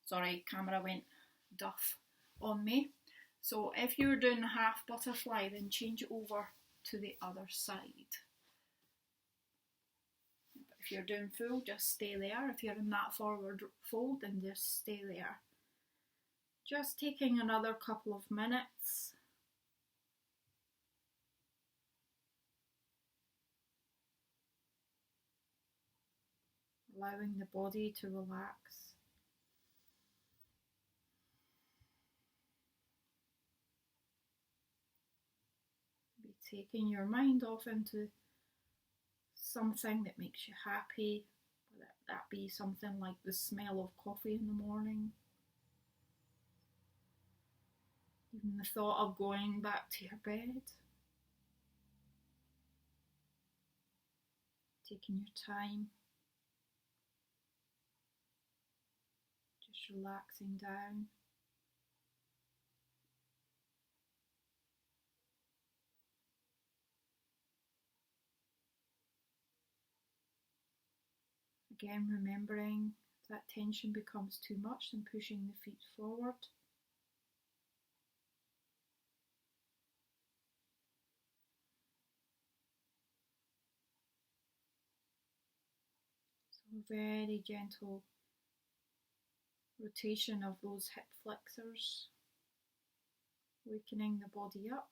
Sorry, camera went duff on me. So if you're doing half butterfly, then change it over to the other side. If you're doing full, just stay there. If you're in that forward fold, then just stay there. Just taking another couple of minutes. Allowing the body to relax. Be taking your mind off into something that makes you happy. Whether that be something like the smell of coffee in the morning. Even the thought of going back to your bed. Taking your time. Just relaxing down. Again, remembering if that tension becomes too much, then pushing the feet forward. So very gentle rotation of those hip flexors, wakening the body up.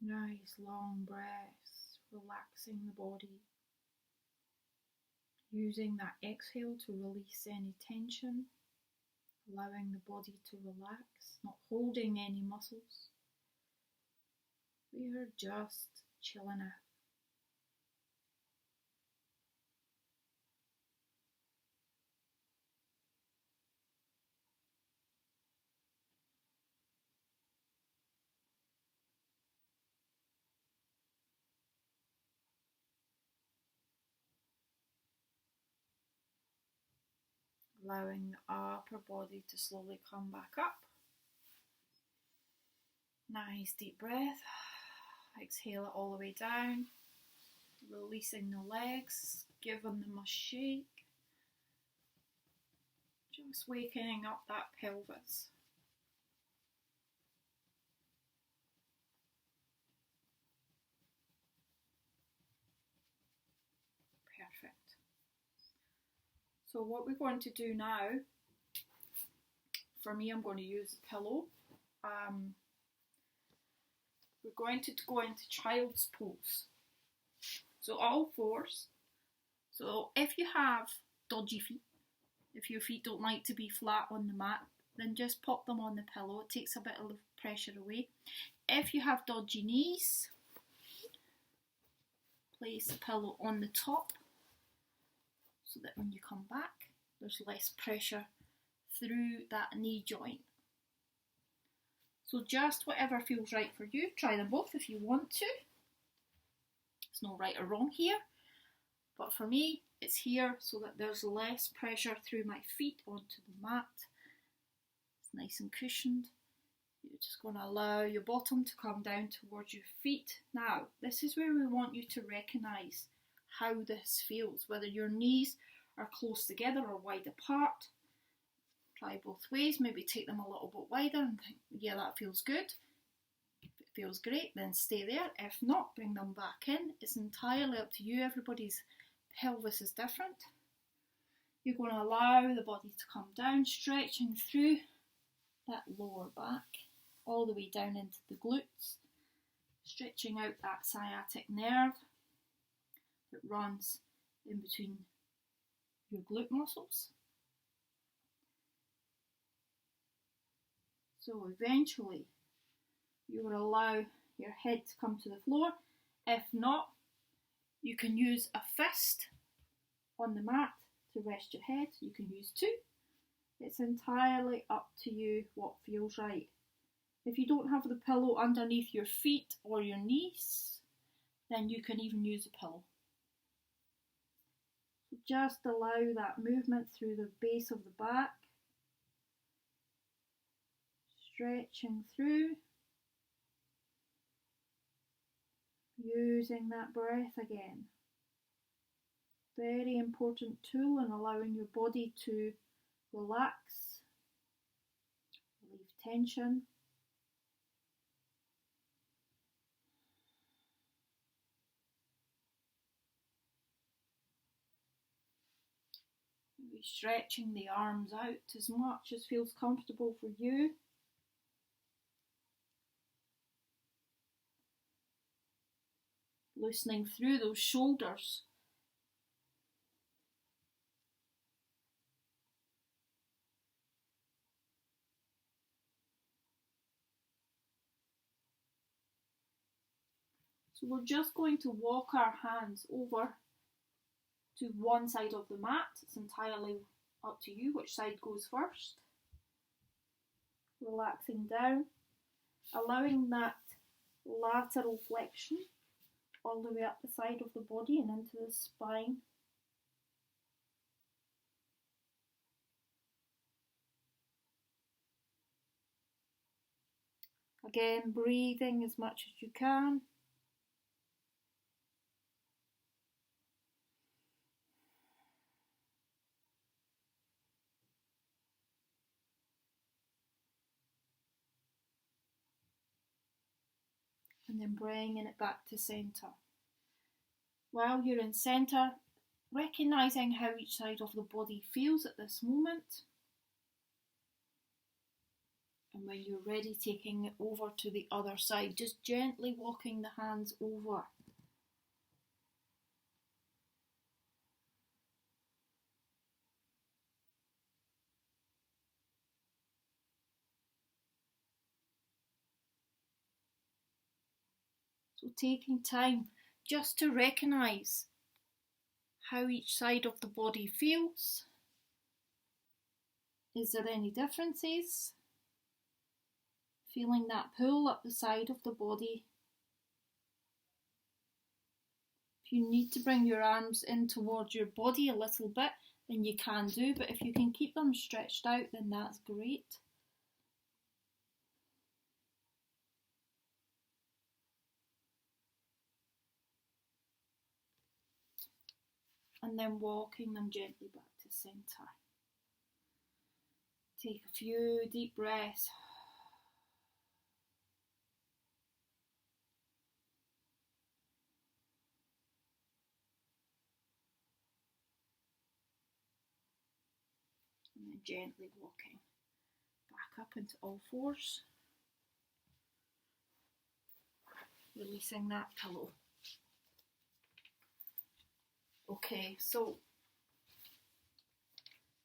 Nice long breaths, relaxing the body. Using that exhale to release any tension, allowing the body to relax, not holding any muscles. We are just chilling out. Allowing the upper body to slowly come back up. Nice deep breath. Exhale it all the way down. Releasing the legs, giving them a shake. Just wakening up that pelvis. Perfect. So what we're going to do now, for me I'm going to use a pillow. We're going to go into child's pose. So all fours. So if you have dodgy feet, if your feet don't like to be flat on the mat, then just pop them on the pillow. It takes a bit of pressure away. If you have dodgy knees, place the pillow on the top, so that when you come back, there's less pressure through that knee joint. So just whatever feels right for you. Try them both if you want to. There's no right or wrong here. But for me, it's here so that there's less pressure through my feet onto the mat. It's nice and cushioned. You're just going to allow your bottom to come down towards your feet. Now, this is where we want you to recognise how this feels, whether your knees are close together or wide apart. Try both ways, maybe take them a little bit wider and think, yeah, that feels good. If it feels great, then stay there. If not, bring them back in. It's entirely up to you. Everybody's pelvis is different. You're going to allow the body to come down, stretching through that lower back, all the way down into the glutes, stretching out that sciatic nerve that runs in between your glute muscles. So eventually you will allow your head to come to the floor. If not, you can use a fist on the mat to rest your head. You can use two. It's entirely up to you what feels right. If you don't have the pillow underneath your feet or your knees, then you can even use a pillow. just allow that movement through the base of the back, stretching through, using that breath again. Very important tool in allowing your body to relax, relieve tension. Maybe stretching the arms out as much as feels comfortable for you. Loosening through those shoulders. So we're just going to walk our hands over to one side of the mat. It's entirely up to you which side goes first. Relaxing down, allowing that lateral flexion all the way up the side of the body and into the spine. Again, breathing as much as you can. And then bringing it back to centre. While you're in centre, recognising how each side of the body feels at this moment. And when you're ready, taking it over to the other side, just gently walking the hands over. So taking time just to recognise how each side of the body feels. Is there any differences? Feeling that pull up the side of the body. If you need to bring your arms in towards your body a little bit, then you can do, but if you can keep them stretched out, then that's great. And then walking them gently back to centre. Take a few deep breaths. And then gently walking back up into all fours. Releasing that pillow. Okay, so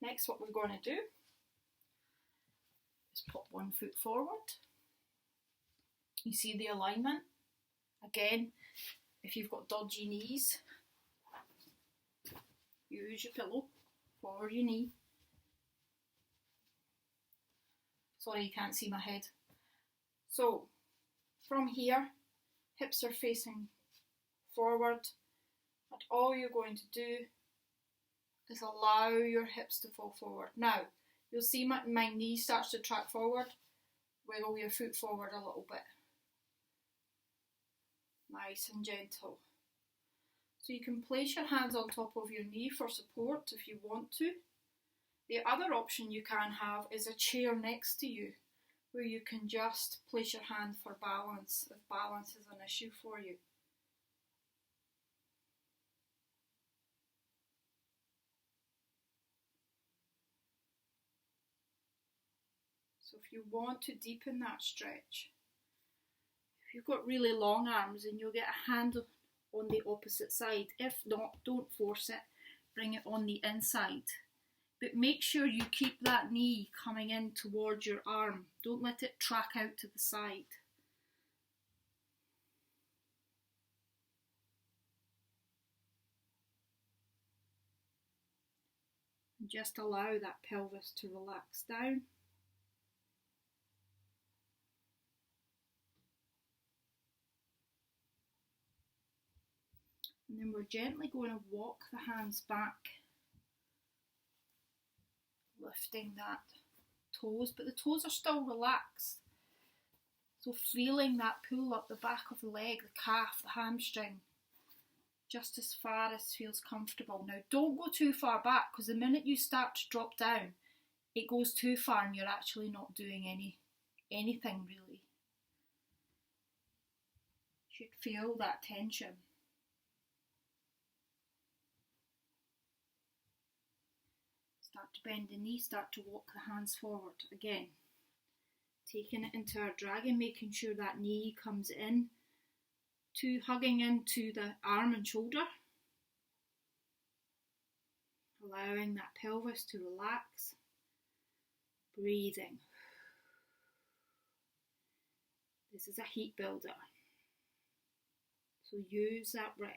next what we're going to do is pop one foot forward. You see the alignment? Again, if you've got dodgy knees, use your pillow for your knee. Sorry, you can't see my head. So, from here, hips are facing forward, and all you're going to do is allow your hips to fall forward. Now, you'll see my knee starts to track forward. Wiggle your foot forward a little bit. Nice and gentle. So you can place your hands on top of your knee for support if you want to. The other option you can have is a chair next to you, where you can just place your hand for balance, if balance is an issue for you. So if you want to deepen that stretch, if you've got really long arms, then you'll get a hand on the opposite side. If not, don't force it, bring it on the inside. But make sure you keep that knee coming in towards your arm. Don't let it track out to the side. And just allow that pelvis to relax down. And then we're gently going to walk the hands back lifting that toes, but the toes are still relaxed. So feeling that pull up the back of the leg, the calf, the hamstring, just as far as feels comfortable. Now don't go too far back, because the minute you start to drop down, it goes too far and you're actually not doing anything really. You should feel that tension. Start to bend the knee, start to walk the hands forward. Again, taking it into our dragon, making sure that knee comes in, to hugging into the arm and shoulder. Allowing that pelvis to relax. Breathing. This is a heat builder. So use that breath.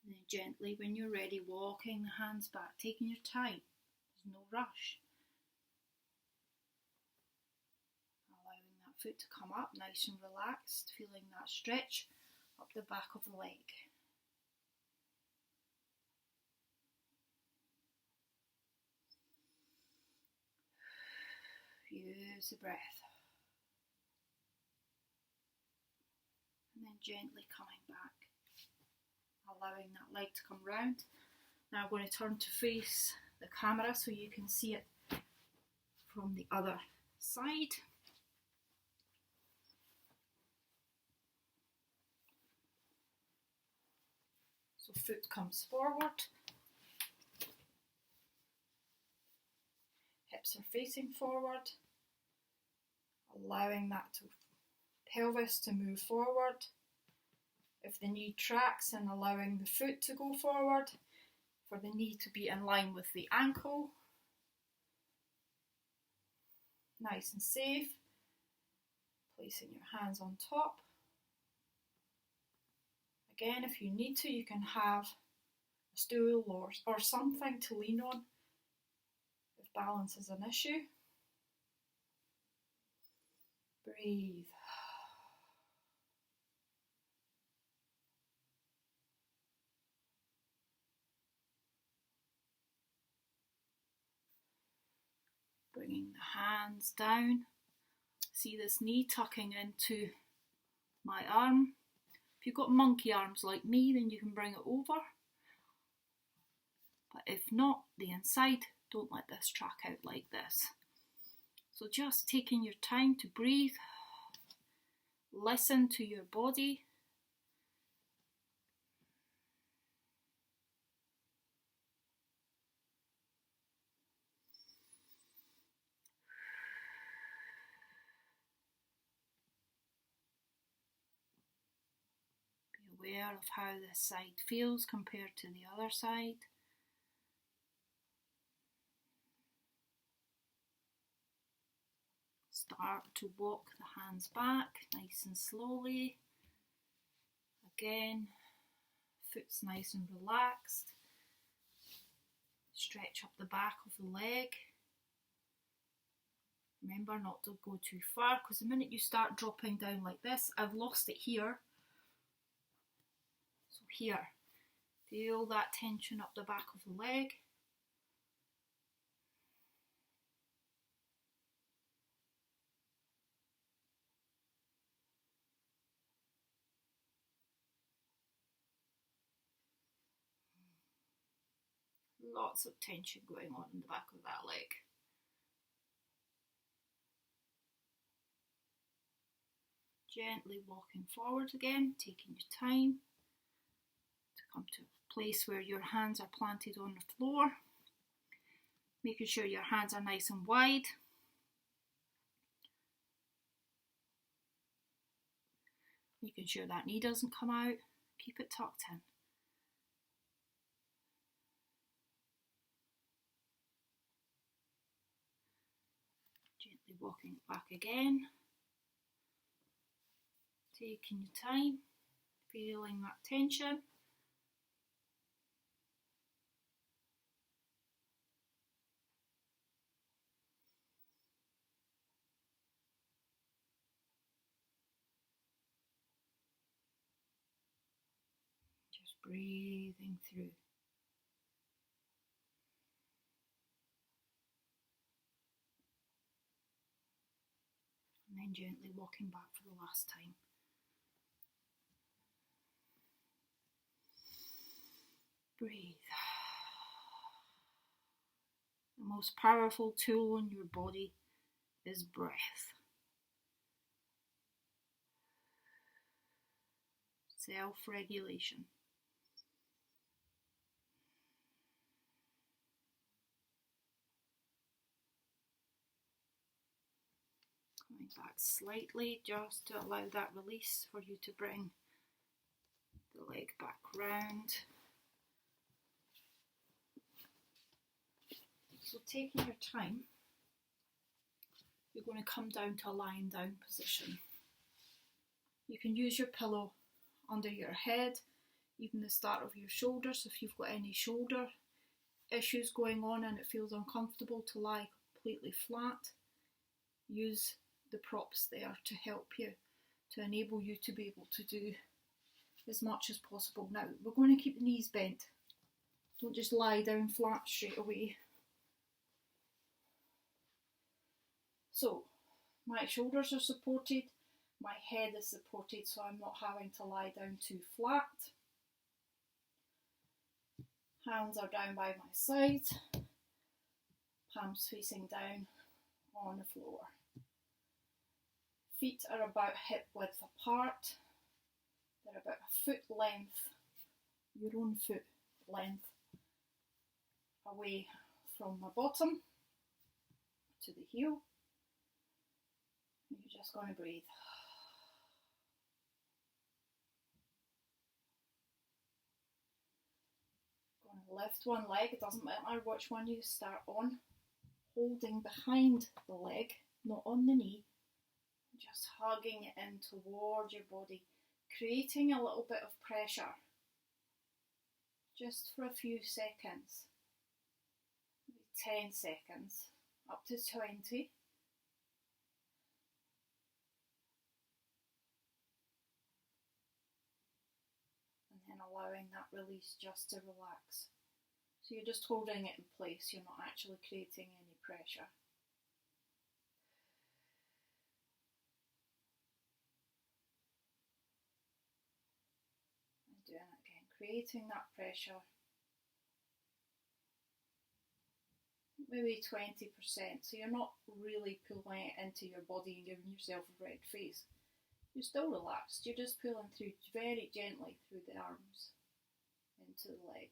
And then gently, when you're ready, walking the hands back, taking your time. There's no rush. Allowing that foot to come up, nice and relaxed, feeling that stretch up the back of the leg. Use the breath. And then gently coming back. Allowing that leg to come round. Now I'm going to turn to face the camera so you can see it from the other side. So foot comes forward. Hips are facing forward. Allowing that pelvis to move forward. If the knee tracks, and allowing the foot to go forward, for the knee to be in line with the ankle. Nice and safe. Placing your hands on top. Again, if you need to, you can have a stool or something to lean on if balance is an issue. Breathe. Bringing the hands down. See this knee tucking into my arm. If you've got monkey arms like me, then you can bring it over. But if not, the inside, don't let this track out like this. So just taking your time to breathe. Listen to your body. Aware of how this side feels compared to the other side. Start to walk the hands back nice and slowly. Again, foot's nice and relaxed. Stretch up the back of the leg. Remember not to go too far, because the minute you start dropping down like this, I've lost it here. So here, feel that tension up the back of the leg. Lots of tension going on in the back of that leg. Gently walking forward again, taking your time to come to a place where your hands are planted on the floor. Making sure your hands are nice and wide. Making sure that knee doesn't come out. Keep it tucked in. Gently walking back again. Taking your time, feeling that tension. Just breathing through. gently walking back for the last time. Breathe. The most powerful tool in your body is breath. Self-regulation. Coming back slightly just to allow that release for you to bring the leg back round. So taking your time, you're going to come down to a lying down position. You can use your pillow under your head, even the start of your shoulders if you've got any shoulder issues going on and it feels uncomfortable to lie completely flat. Use the props there to help you, to enable you to be able to do as much as possible. Now, we're going to keep the knees bent. Don't just lie down flat straight away. So, my shoulders are supported, my head is supported, so I'm not having to lie down too flat. Hands are down by my side, palms facing down on the floor. Feet are about hip width apart. They're about a foot length, your own foot length, away from my bottom to the heel. You're just going to breathe. Going to lift one leg, it doesn't matter which one you start on. Holding behind the leg, not on the knee. Just hugging it in towards your body, creating a little bit of pressure. Just for a few seconds. Maybe 10 seconds, up to 20. Allowing that release just to relax. So you're just holding it in place, you're not actually creating any pressure. And doing it again, creating that pressure. Maybe 20%, so you're not really pulling it into your body and giving yourself a red face. You're still relaxed, you're just pulling through very gently through the arms into the leg.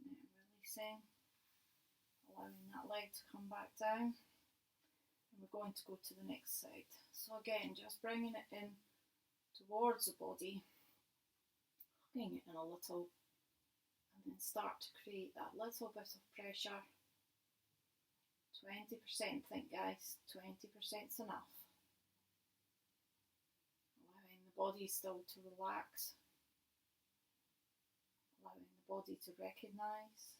And then releasing, allowing that leg to come back down. And we're going to go to the next side. So again, just bringing it in towards the body. Hugging it in a little, and then start to create that little bit of pressure. 20%, think guys, 20%'s enough. Allowing the body still to relax, allowing the body to recognise.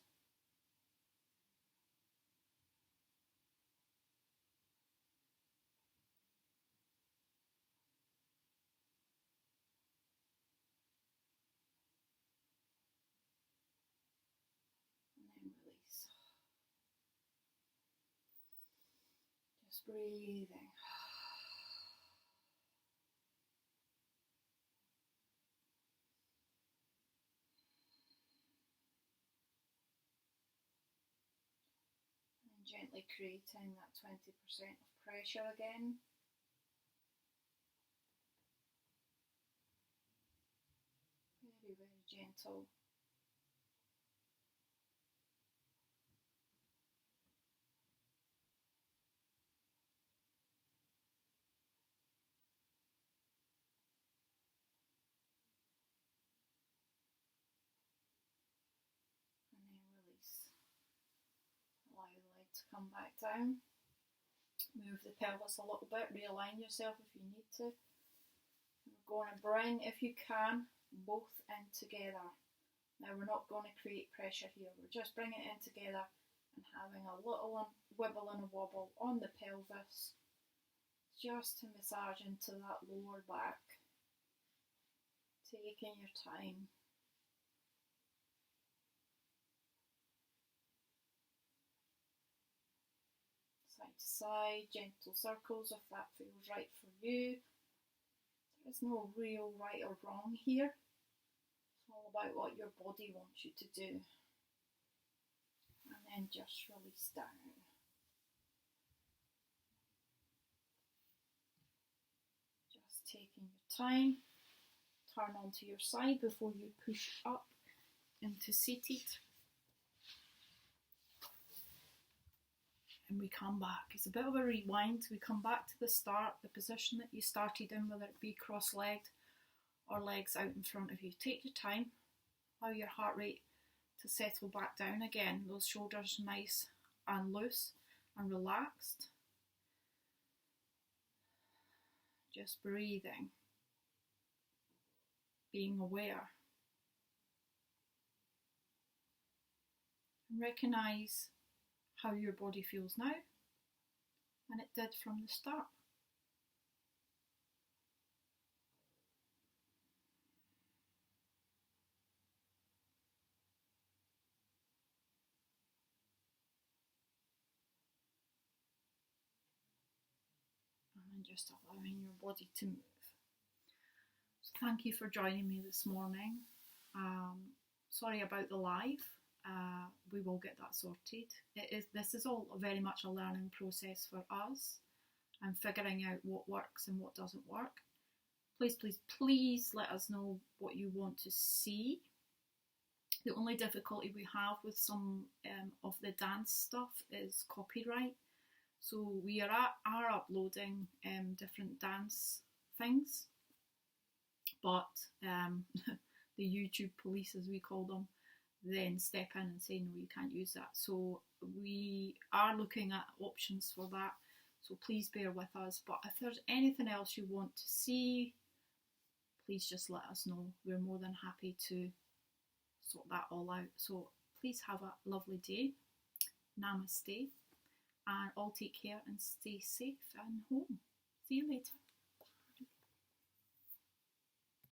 Just breathing. And gently creating that 20% of pressure again. Very, very gentle. Allow the leg to come back down. Move the pelvis a little bit, realign yourself if you need to. We're going to bring, if you can, both in together. Now we're not going to create pressure here, we're just bringing it in together and having a little wibble and a wobble on the pelvis, just to massage into that lower back. Taking your time. Side to side, gentle circles if that feels right for you. There's no real right or wrong here. It's all about what your body wants you to do. And then just release down. Just taking your time. Turn onto your side before you push up into seated. And we come back. It's a bit of a rewind. We come back to the start, the position that you started in, whether it be cross-legged or legs out in front of you. Take your time. Allow your heart rate to settle back down again. Those shoulders nice and loose and relaxed. Just breathing. Being aware. And recognise how your body feels now and it did from the start. And just allowing your body to move. So thank you for joining me this morning. Sorry about the live. We will get that sorted. This is all very much a learning process for us and figuring out what works and what doesn't work. Please let us know what you want to see. The only difficulty we have with some of the dance stuff is copyright. So we are uploading different dance things, but the YouTube police, as we call them, then step in and say, no, you can't use that. So we are looking at options for that. So please bear with us. But if there's anything else you want to see, please just let us know. We're more than happy to sort that all out. So please have a lovely day. Namaste. And all take care and stay safe and home. See you later.